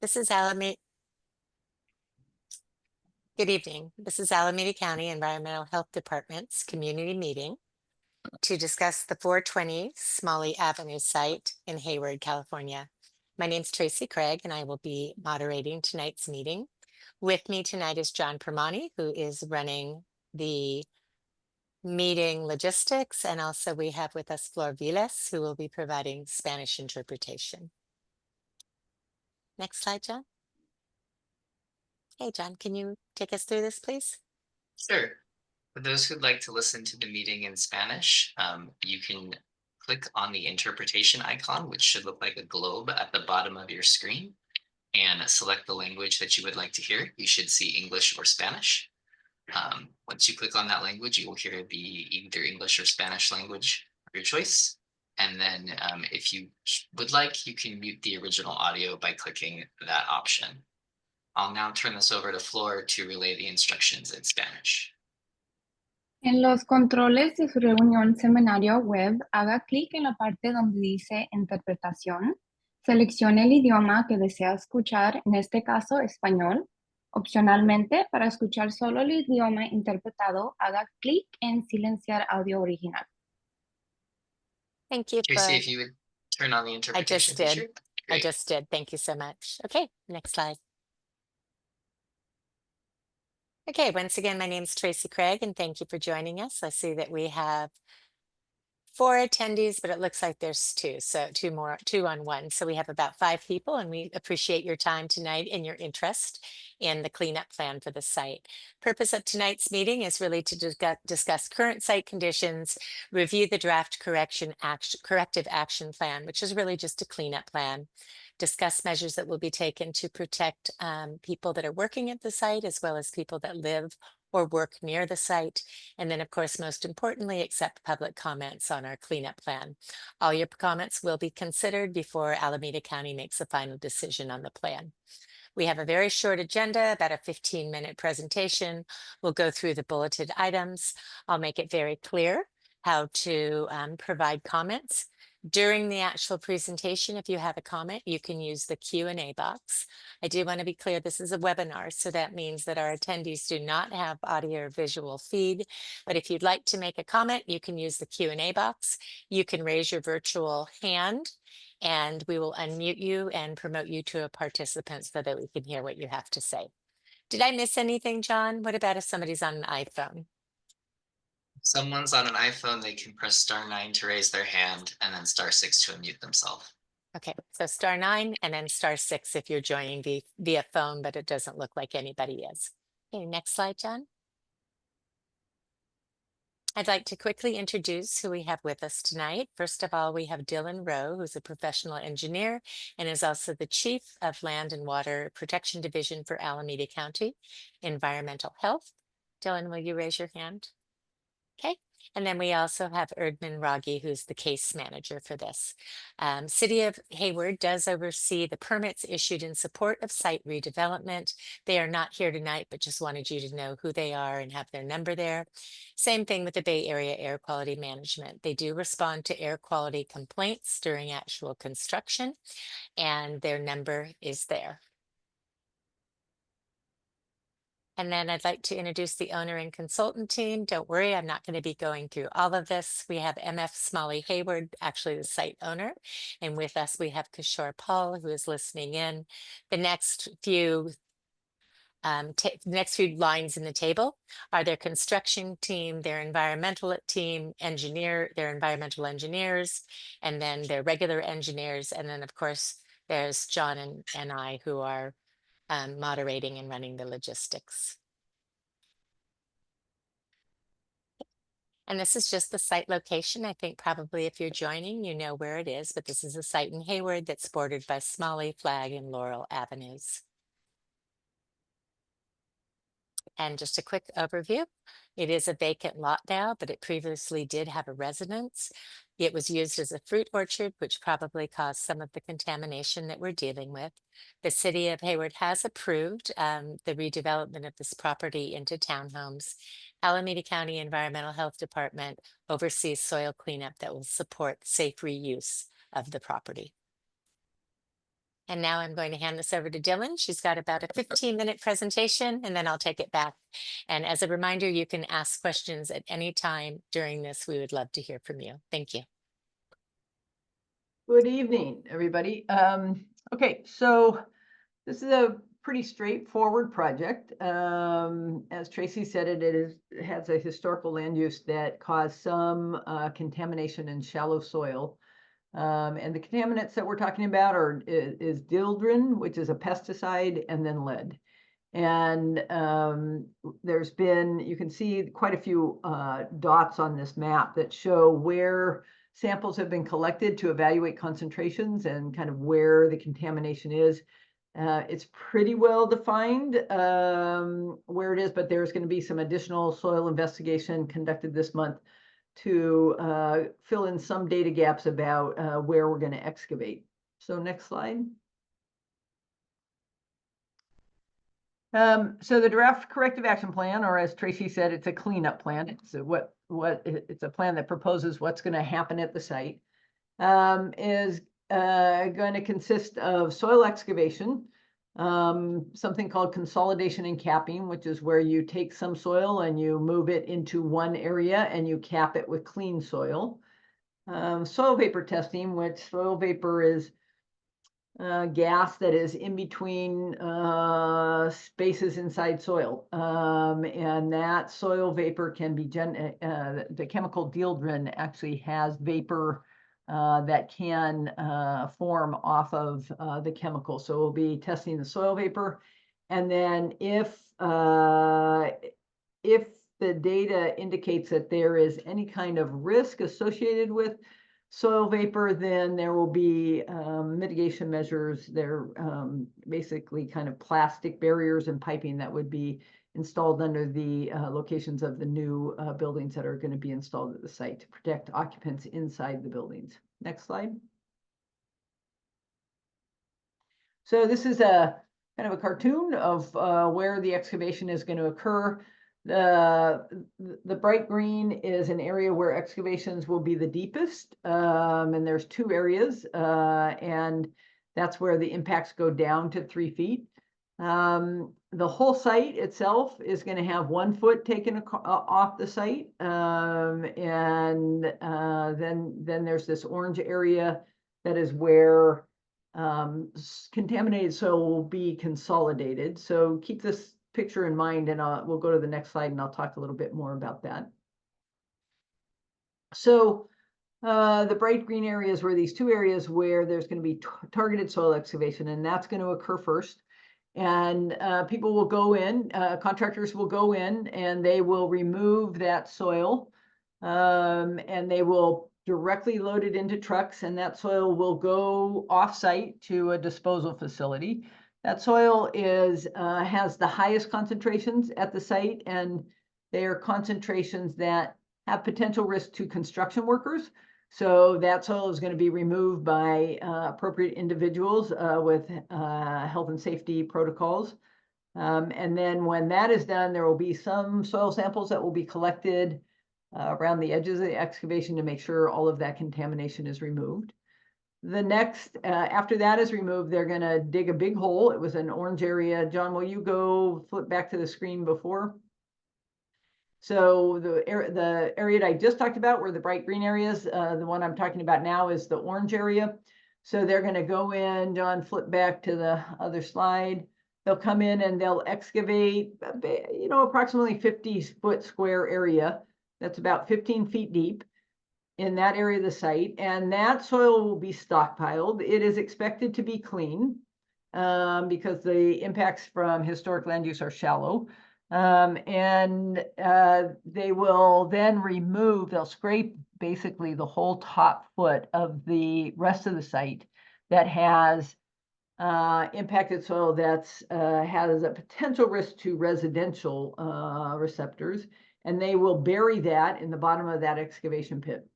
This is Alameda. Good evening. This is Alameda County Environmental Health Department's community meeting to discuss the 420 Smalley Avenue site in Hayward, California. My name is Tracy Craig, and I will be moderating tonight's meeting. With me tonight is John Permani, who is running the meeting logistics, and also we have with us Flor Viles, who will be providing Spanish interpretation. Next slide, John. Hey, John, can you take us through this, please? Sure. For those who'd like to listen to the meeting in Spanish, you can click on the interpretation icon, which should look like a globe at the bottom of your screen, and select the language that you would like to hear. You should see English or Spanish. Once you click on that language, you will hear the either English or Spanish language of your choice. And then if you would like, you can mute the original audio by clicking that option. I'll now turn this over to Flor to relay the instructions in Spanish. En los controles de su reunión seminario web, haga clic en la parte donde dice Interpretación, seleccione el idioma que desea escuchar, en este caso español. Opcionalmente, para escuchar solo el idioma interpretado, haga clic en Silenciar audio original. Thank you, Tracy, Flor. if you would turn on the I interpretation just did. feature. I Great. just did. Thank you so much. Okay, next slide. Okay, once again, my name is Tracy Craig, and thank you for joining us. I see that we have 4 attendees, but it looks like there's 2, so 2 on 1. So we have about 5 people, and we appreciate your time tonight and your interest in the cleanup plan for the site. Purpose of tonight's meeting is really to discuss current site conditions, review the draft corrective action plan, which is really just a cleanup plan, discuss measures that will be taken to protect people that are working at the site, as well as people that live or work near the site. And then, of course, most importantly, accept public comments on our cleanup plan. All your comments will be considered before Alameda County makes a final decision on the plan. We have a very short agenda, about a 15-minute presentation. We'll go through the bulleted items. I'll make it very clear how to provide comments. During the actual presentation, if you have a comment, you can use the Q&A box. I do want to be clear, this is a webinar, so that means that our attendees do not have audio or visual feed. But if you'd like to make a comment, you can use the Q&A box. You can raise your virtual hand, and we will unmute you and promote you to a participant so that we can hear what you have to say. Did I miss anything, John? What about if somebody's on an iPhone? If someone's on an iPhone, they can press *9 to raise their hand and then *6 to unmute themselves. Okay, so *9 and then *6 if you're joining via phone, but it doesn't look like anybody is. Okay, next slide, John. I'd like to quickly introduce who we have with us tonight. First of all, we have Dylan Rowe, who's a professional engineer and is also the Chief of Land and Water Protection Division for Alameda County Environmental Health. Dylan, will you raise your hand? Okay. And then we also have Erdman Raghi, who's the case manager for this. City of Hayward does oversee the permits issued in support of site redevelopment. They are not here tonight, but just wanted you to know who they are and have their number there. Same thing with the Bay Area Air Quality Management. They do respond to air quality complaints during actual construction, and their number is there. And then I'd like to introduce the owner and consultant team. Don't worry, I'm not going to be going through all of this. We have MF Smalley Hayward, actually the site owner. And with us, we have Kishore Paul, who is listening in. The next few lines in the table are their construction team, their environmental team, their environmental engineers, and then their regular engineers. And then, of course, there's John and I who are moderating and running the logistics. And this is just the site location. I think probably if you're joining, you know where it is, but this is a site in Hayward that's bordered by Smalley, Flag, and Laurel Avenues. And just a quick overview. It is a vacant lot now, but it previously did have a residence. It was used as a fruit orchard, which probably caused some of the contamination that we're dealing with. The city of Hayward has approved the redevelopment of this property into townhomes. Alameda County Environmental Health Department oversees soil cleanup that will support safe reuse of the property. And now I'm going to hand this over to Dylan. She's got about a 15-minute presentation, and then I'll take it back. And as a reminder, you can ask questions at any time during this. We would love to hear from you. Thank you. Good evening, everybody. Okay, so this is a pretty straightforward project. As Tracy said, it has a historical land use that caused some contamination in shallow soil. And the contaminants that we're talking about is dieldrin, which is a pesticide, and then lead. And there's been, you can see quite a few dots on this map that show where samples have been collected to evaluate concentrations and kind of where the contamination is. It's pretty well defined where it is, but there's going to be some additional soil investigation conducted this month to fill in some data gaps about where we're going to excavate. So next slide. So the draft corrective action plan, or as Tracy said, it's a cleanup plan. It's it's a plan that proposes what's going to happen at the site. Is going to consist of soil excavation, something called consolidation and capping, which is where you take some soil and you move it into one area and you cap it with clean soil. Soil vapor testing, which soil vapor is gas that is in between spaces inside soil. And that soil vapor can be, the chemical dieldrin actually has vapor that can form off of the chemical. So we'll be testing the soil vapor. And then if the data indicates that there is any kind of risk associated with soil vapor, then there will be mitigation measures. They're basically kind of plastic barriers and piping that would be installed under the locations of the new buildings that are going to be installed at the site to protect occupants inside the buildings. Next slide. So this is a kind of a cartoon of where the excavation is going to occur. The bright green is an area where excavations will be the deepest, and there's two areas, and that's where the impacts go down to 3 feet. The whole site itself is going to have 1 foot taken off the site, and then there's this orange area that is where contaminated soil will be consolidated. So keep this picture in mind, and we'll go to the next slide and I'll talk a little bit more about that. So the bright green areas were these two areas where there's going to be targeted soil excavation, and that's going to occur first. And people will go in, contractors will go in, and they will remove that soil, and they will directly load it into trucks, and that soil will go off-site to a disposal facility. That soil has the highest concentrations at the site, and they are concentrations that have potential risk to construction workers. So that soil is going to be removed by appropriate individuals with health and safety protocols. And then when that is done, there will be some soil samples that will be collected around the edges of the excavation to make sure all of that contamination is removed. The next, after that is removed, they're going to dig a big hole. It was an orange area. John, will you go flip back to the screen before? So the area that I just talked about were the bright green areas. The one I'm talking about now is the orange area. So they're going to go in, John, flip back to the other slide. They'll come in and they'll excavate, approximately 50-foot square area. That's about 15 feet deep in that area of the site. And that soil will be stockpiled. It is expected to be clean because the impacts from historic land use are shallow. And they will then they'll scrape basically the whole top foot of the rest of the site that has impacted soil that's has a potential risk to residential receptors, and they will bury that in the bottom of that excavation pit.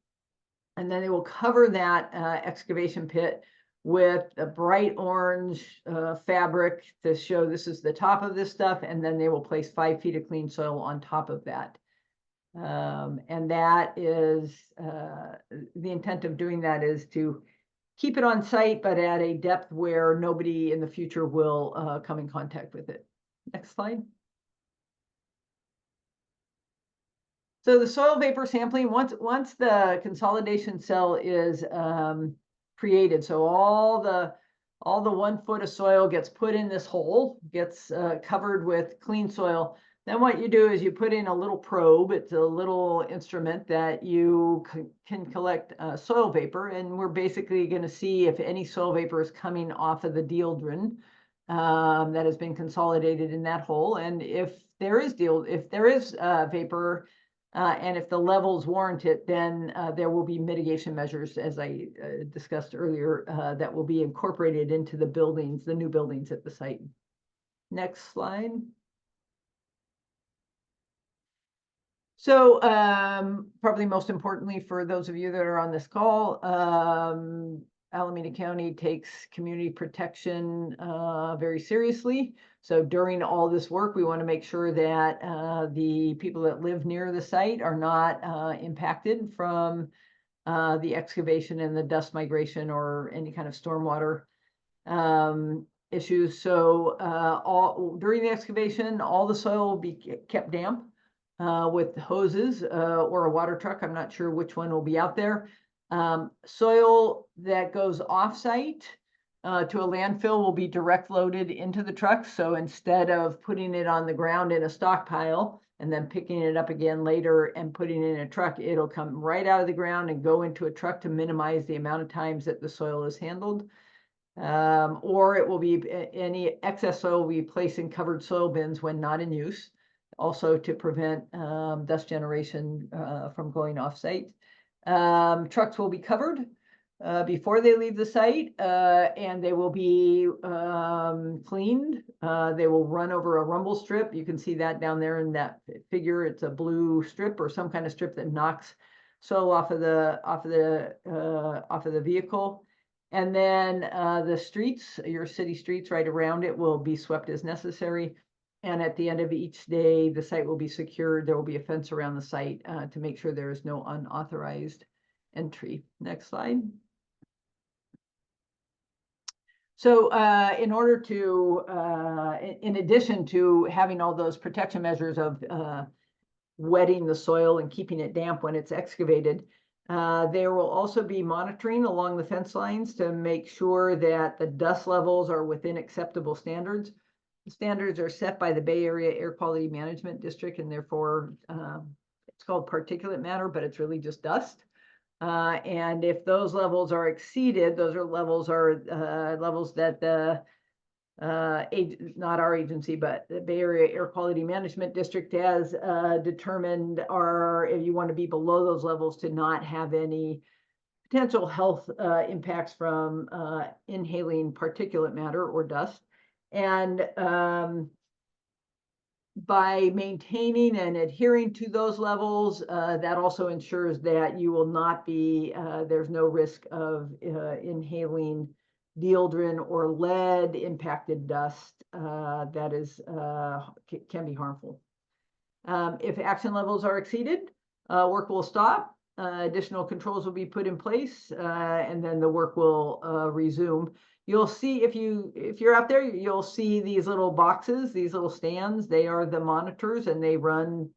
And then they will cover that excavation pit with a bright orange fabric to show this is the top of this stuff, and then they will place 5 feet of clean soil on top of that. And that is the intent of doing that is to keep it on site, but at a depth where nobody in the future will come in contact with it. Next slide. So the soil vapor sampling, once the consolidation cell is created, so all the 1 foot of soil gets put in this hole, gets covered with clean soil. Then what you do is you put in a little probe. It's a little instrument that you can collect soil vapor, and we're basically going to see if any soil vapor is coming off of the dieldrin that has been consolidated in that hole, and if there is vapor. And if the levels warrant it, then there will be mitigation measures, as I discussed earlier, that will be incorporated into the buildings, the new buildings at the site. Next slide. So probably most importantly for those of you that are on this call, Alameda County takes community protection very seriously. So during all this work, we want to make sure that the people that live near the site are not impacted from the excavation and the dust migration or any kind of stormwater issues. So during the excavation, all the soil will be kept damp with hoses or a water truck. I'm not sure which one will be out there. Soil that goes off-site to a landfill will be direct loaded into the truck. So instead of putting it on the ground in a stockpile and then picking it up again later and putting it in a truck, it'll come right out of the ground and go into a truck to minimize the amount of times that the soil is handled. Or it will be any excess soil will be placed in covered soil bins when not in use, also to prevent dust generation from going off-site. Trucks will be covered before they leave the site, and they will be cleaned. They will run over a rumble strip. You can see that down there in that figure. It's a blue strip or some kind of strip that knocks soil off of the vehicle. And then the streets, your city streets right around it, will be swept as necessary. And at the end of each day, the site will be secured. There will be a fence around the site to make sure there is no unauthorized entry. Next slide. So in order to, in addition to having all those protection measures of wetting the soil and keeping it damp when it's excavated, there will also be monitoring along the fence lines to make sure that the dust levels are within acceptable standards. The standards are set by the Bay Area Air Quality Management District, and therefore it's called particulate matter, but it's really just dust. And if those levels are exceeded, those are levels that the not our agency, but the Bay Area Air Quality Management District has determined are, if you want to be below those levels to not have any potential health impacts from inhaling particulate matter or dust. And by maintaining and adhering to those levels, that also ensures that you will not be, there's no risk of inhaling dieldrin or lead impacted dust that is can be harmful. If action levels are exceeded, work will stop. Additional controls will be put in place, and then the work will resume. You'll see if you're out there, you'll see these little boxes, these little stands. They are the monitors, and they run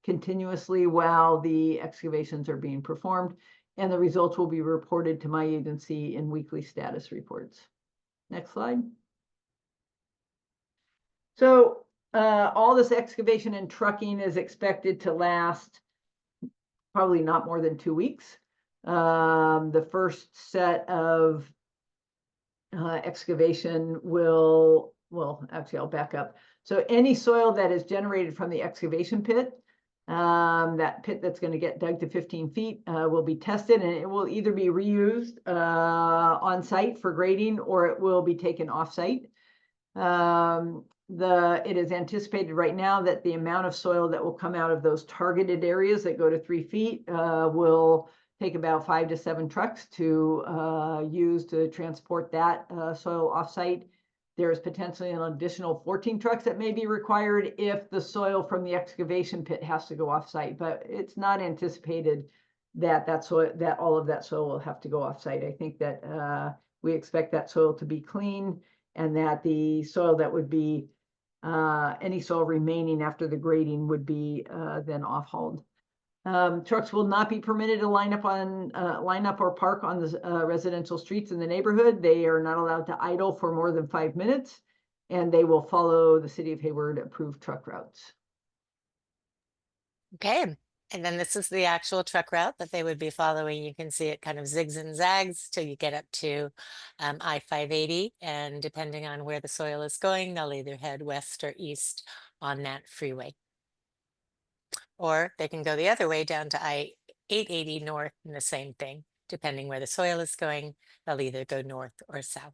continuously while the excavations are being performed. And the results will be reported to my agency in weekly status reports. Next slide. So all this excavation and trucking is expected to last probably not more than 2 weeks. The first set of excavation will, actually I'll back up. So any soil that is generated from the excavation pit, that pit that's going to get dug to 15 feet will be tested, and it will either be reused on site for grading, or it will be taken off site. It is anticipated right now that the amount of soil that will come out of those targeted areas that go to 3 feet will take about 5 to 7 trucks to use to transport that soil offsite. There's potentially an additional 14 trucks that may be required if the soil from the excavation pit has to go offsite, but it's not anticipated that all of that soil will have to go off-site. I think that we expect that soil to be clean, and that the soil that would be any soil remaining after the grading would be then off-hauled. Trucks will not be permitted to line up or park on the residential streets in the neighborhood. They are not allowed to idle for more than 5 minutes, and they will follow the City of Hayward approved truck routes. Okay. And then this is the actual truck route that they would be following. You can see it kind of zigs and zags till you get up to I-580. And depending on where the soil is going, they'll either head west or east on that freeway. Or they can go the other way down to I-880 north and the same thing. Depending where the soil is going, they'll either go north or south.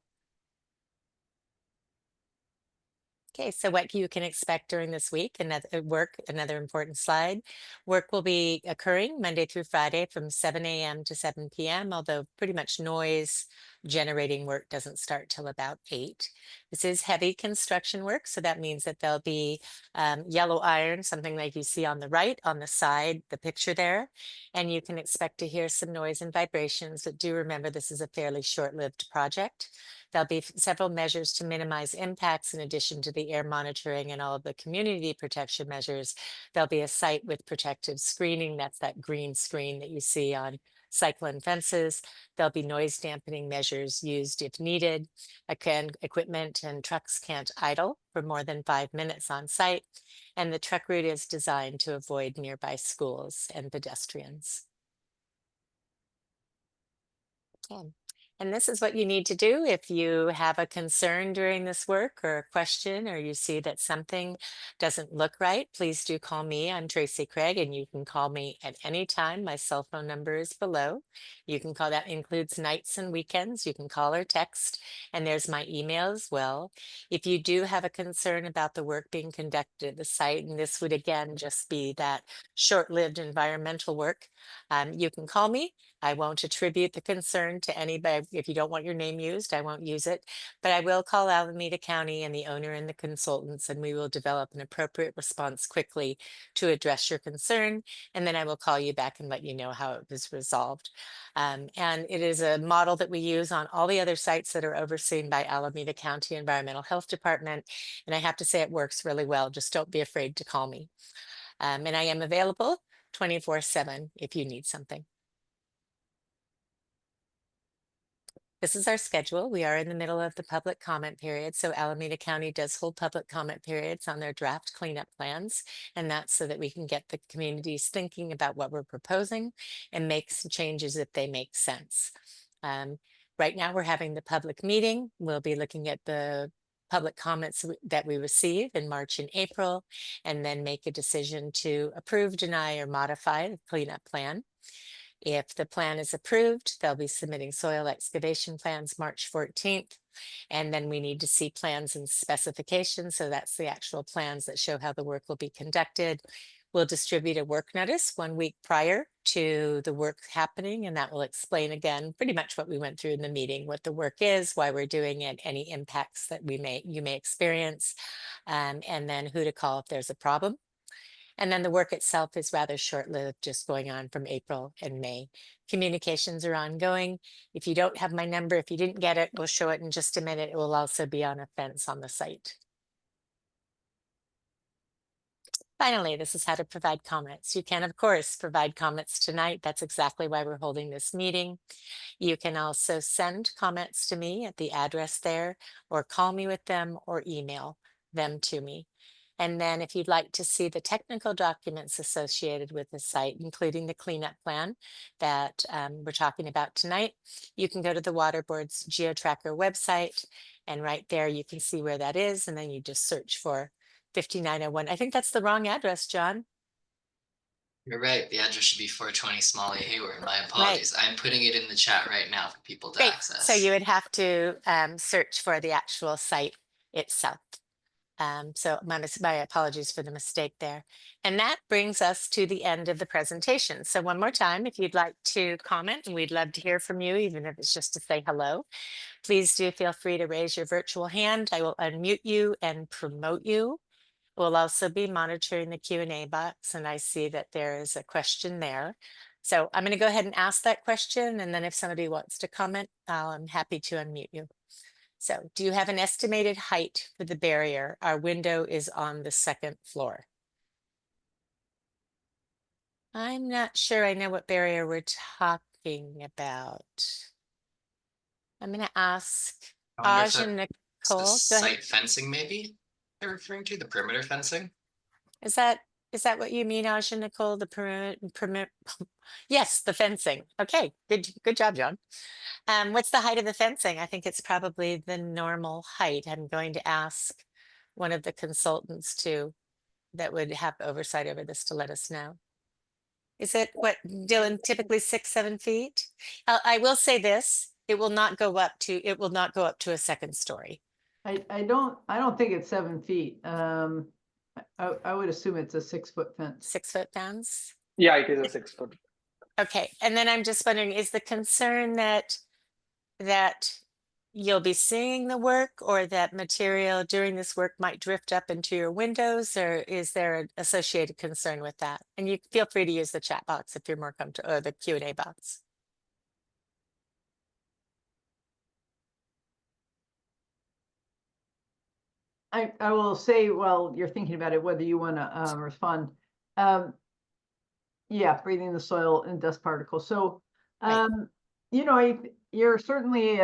Okay, so what you can expect during this week, another important slide. Work will be occurring Monday through Friday from 7 a.m. to 7 p.m., although pretty much noise generating work doesn't start till about 8. This is heavy construction work, so that means that there'll be yellow iron, something like you see on the right, on the side, the picture there, and you can expect to hear some noise and vibrations, but do remember this is a fairly short-lived project. There'll be several measures to minimize impacts in addition to the air monitoring and all of the community protection measures. There'll be a site with protective screening. That's that green screen that you see on cyclone fences. There'll be noise dampening measures used if needed. Again, equipment and trucks can't idle for more than 5 minutes on site. And the truck route is designed to avoid nearby schools and pedestrians. Okay. And this is what you need to do if you have a concern during this work or a question, or you see that something doesn't look right. Please do call me. I'm Tracy Craig, and you can call me at any time. My cell phone number is below. You can call, that includes nights and weekends. You can call or text, and there's my email as well. If you do have a concern about the work being conducted at the site, and this would again just be that short-lived environmental work, you can call me. I won't attribute the concern to anybody. If you don't want your name used, I won't use it, but I will call Alameda County and the owner and the consultants, and we will develop an appropriate response quickly to address your concern. And then I will call you back and let you know how it was resolved. And it is a model that we use on all the other sites that are overseen by Alameda County Environmental Health Department. And I have to say it works really well. Just don't be afraid to call me. And I am available 24/7 if you need something. This is our schedule. We are in the middle of the public comment period. So Alameda County does hold public comment periods on their draft cleanup plans. And that's so that we can get the communities thinking about what we're proposing and make some changes if they make sense. Right now we're having the public meeting. We'll be looking at the public comments that we receive in March and April, and then make a decision to approve, deny, or modify the cleanup plan. If the plan is approved, they'll be submitting soil excavation plans March 14th. And then we need to see plans and specifications. So that's the actual plans that show how the work will be conducted. We'll distribute a work notice 1 week prior to the work happening. And that will explain again, pretty much what we went through in the meeting, what the work is, why we're doing it, any impacts that you may experience, and then who to call if there's a problem. And then the work itself is rather short-lived, just going on from April and May. Communications are ongoing. If you don't have my number, if you didn't get it, we'll show it in just a minute. It will also be on a fence on the site. Finally, this is how to provide comments. You can, of course, provide comments tonight. That's exactly why we're holding this meeting. You can also send comments to me at the address there, or call me with them, or email them to me. And then if you'd like to see the technical documents associated with the site, including the cleanup plan that we're talking about tonight, you can go to the Water Board's GeoTracker website, and right there you can see where that is, and then you just search for 5901. I think that's the wrong address, John. You're right. The address should be 420 Smalley, Hayward. My apologies. I'm putting it in the chat right now for people to Great. access. So you would have to search for the actual site itself. So my apologies for the mistake there. And that brings us to the end of the presentation. So one more time, if you'd like to comment, and we'd love to hear from you, even if it's just to say hello, please do feel free to raise your virtual hand. I will unmute you and promote you. We'll also be monitoring the Q&A box, and I see that there is a question there. So I'm going to go ahead and ask that question, and then if somebody wants to comment, I'm happy to unmute you. So do you have an estimated height for the barrier? Our window is on the 2nd floor. I'm not sure I know what barrier we're talking about. I'm going to ask I wonder if Aj and that's the Nicole. Go ahead. site fencing maybe they're referring to, the perimeter fencing. Is that what you mean, Aj and Nicole? The perimeter? Yes, the fencing. Okay, good job, John. What's the height of the fencing? I think it's probably the normal height. I'm going to ask one of the consultants that would have oversight over this to let us know. Is it what, Dylan, typically 6, 7 feet? I will say this, it will not go up to a 2nd story. I don't think it's 7 feet. I would assume it's a 6-foot fence. 6-foot fence? Yeah, it is a 6 foot. Okay, and then I'm just wondering, is the concern that you'll be seeing the work, or that material during this work might drift up into your windows, or is there an associated concern with that? And you feel free to use the chat box if you're more comfortable, or the Q&A box. I will say, while you're thinking about it, whether you want to respond. Yeah, breathing the soil and dust particles. So, Right. you know, you're certainly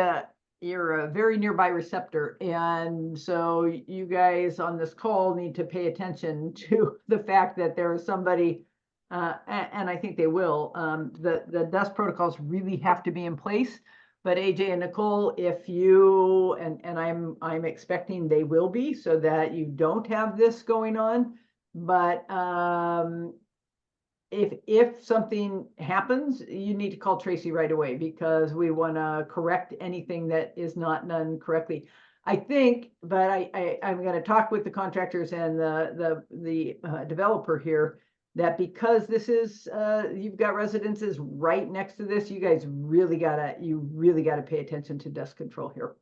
you're a very nearby receptor, and so you guys on this call need to pay attention to the fact that there is somebody, and I think they will. The dust protocols really have to be in place. But AJ and Nicole, if you and I'm expecting they will be, so that you don't have this going on. But if something happens, you need to call Tracy right away, because we want to correct anything that is not done correctly. I think, but I'm going to talk with the contractors and the developer here, that because this is you've got residences right next to this, you guys really gotta pay attention to dust control here.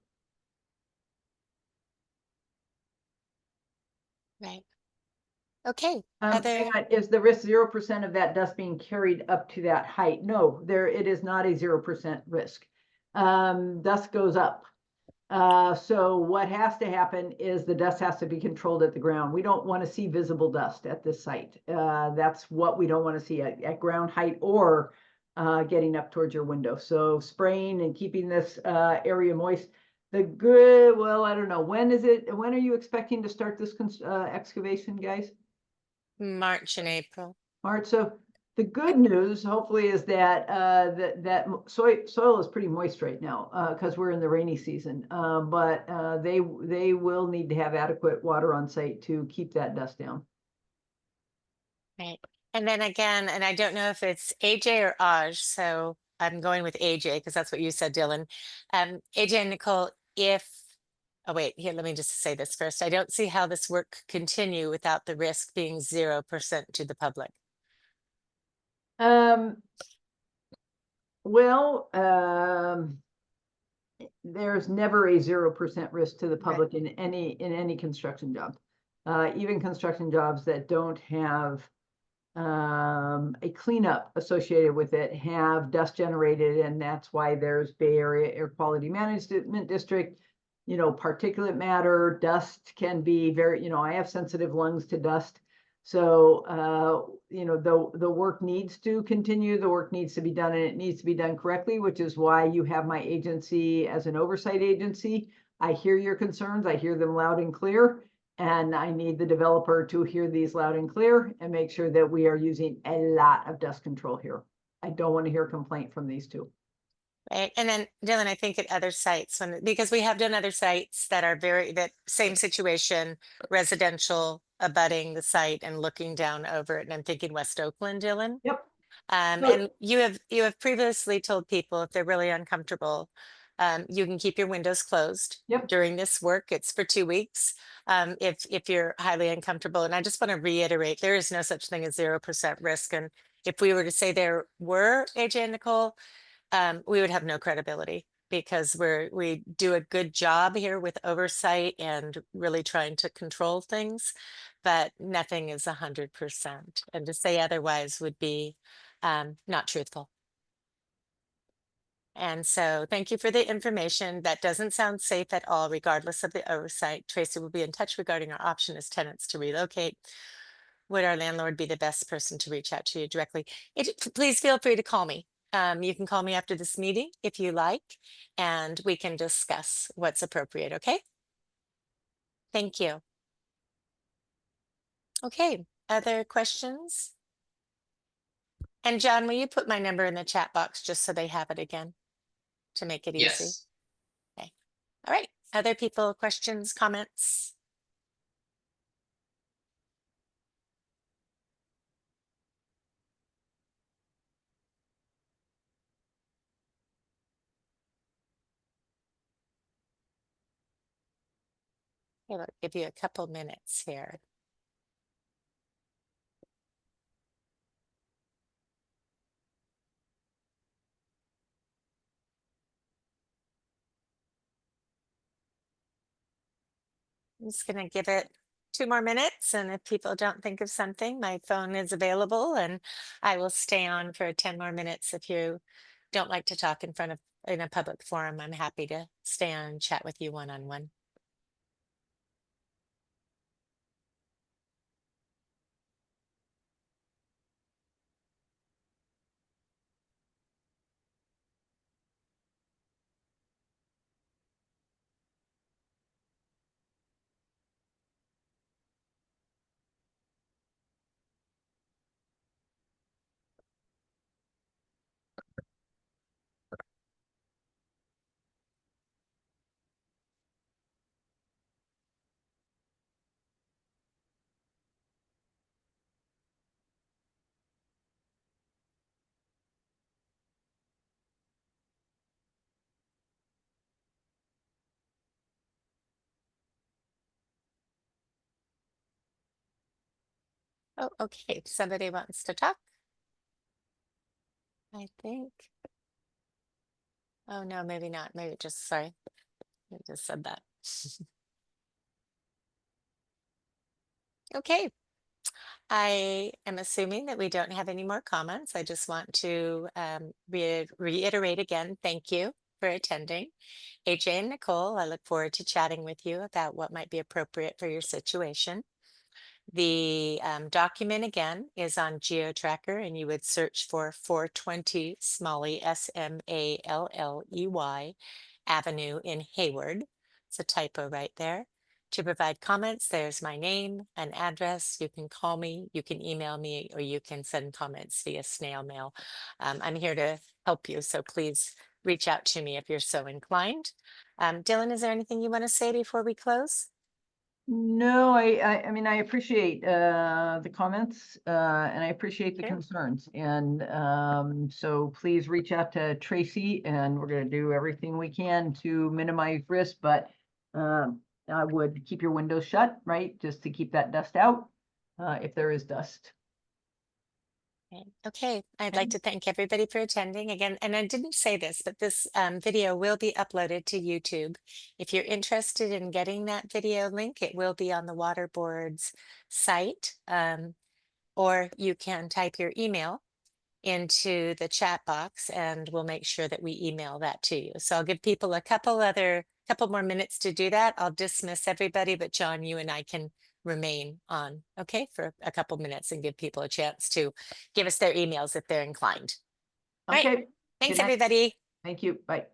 Right. Okay. Hang on, is the risk 0% of that dust being carried up to that height? No, it is not a 0% risk. Dust goes up. So what has to happen is the dust has to be controlled at the ground. We don't want to see visible dust at this site. That's what we don't want to see at ground height, or getting up towards your window. So spraying and keeping this area moist. Well, I don't know. When are you expecting to start this excavation, guys? March and April. March. So the good news, hopefully, is that soil is pretty moist right now, because we're in the rainy season. But they will need to have adequate water on site to keep that dust down. Right. And then again, and I don't know if it's AJ or Aj, so I'm going with AJ because that's what you said, Dylan. AJ and Nicole, oh wait, here, let me just say this first. I don't see how this work could continue without the risk being 0% to the public. Well, there's never a 0% risk to the public in any construction job. Even construction jobs that don't have a cleanup associated with it have dust generated, and that's why there's Bay Area Air Quality Management District. You know, particulate matter, dust can be very, I have sensitive lungs to dust. So, the work needs to continue, the work needs to be done, and it needs to be done correctly, which is why you have my agency as an oversight agency. I hear your concerns, I hear them loud and clear, and I need the developer to hear these loud and clear and make sure that we are using a lot of dust control here. I don't want to hear a complaint from these two. Right. And then Dylan, I think at other sites, because we have done other sites that are that same situation, residential, abutting the site and looking down over it. And I'm thinking West Oakland, Dylan. Yep. And you have previously told people, if they're really uncomfortable, you can keep your windows closed during this work. It's for 2 weeks. If you're highly uncomfortable. And I just want to reiterate, there is no such thing as 0% risk. And if we were to say there were, AJ and Nicole, we would have no credibility, because we do a good job here with oversight and really trying to control things, but nothing is 100%. And to say otherwise would be not truthful. And so thank you for the information. That doesn't sound safe at all, regardless of the oversight. Tracy will be in touch regarding our option as tenants to relocate. Would our landlord be the best person to reach out to you directly? Please feel free to call me. You can call me after this meeting if you like, and we can discuss what's appropriate, okay? Thank you. Okay, other questions? And John, will you put my number in the chat box just so they have it again to make it easy? Yes. Okay. All right. Other people, questions, comments? Okay, I'll give you a couple minutes here. I'm just going to give it 2 more minutes, and if people don't think of something, my phone is available, and I will stay on for 10 more minutes. If you don't like to talk in a public forum, I'm happy to stay on and chat with you one-on-one. Oh, okay. Somebody wants to talk? I think. Oh, no, maybe not. Maybe just, sorry. I just said that. Okay. I am assuming that we don't have any more comments. I just want to reiterate again, thank you for attending. AJ and Nicole, I look forward to chatting with you about what might be appropriate for your situation. The document again is on GeoTracker, and you would search for 420 Smalley, Smalley Avenue in Hayward. It's a typo right there. To provide comments, there's my name, an address. You can call me, you can email me, or you can send comments via snail mail. I'm here to help you, so please reach out to me if you're so inclined. Dylan, is there anything you want to say before we close? No, I mean, I appreciate the comments and I appreciate the Thank you. concerns. And so please reach out to Tracy, and we're going to do everything we can to minimize risk. But I would keep your windows shut, right? Just to keep that dust out if there is dust. Okay, I'd like to thank everybody for attending again. And I didn't say this, but this video will be uploaded to YouTube. If you're interested in getting that video link, it will be on the Water Board's site, or you can type your email into the chat box and we'll make sure that we email that to you. So I'll give people a couple more minutes to do that. I'll dismiss everybody, but John, you and I can remain on, okay, for a couple minutes and give people a chance to give us their emails if they're inclined. All right. Okay. Thanks, Good night. everybody. Thank you. Bye.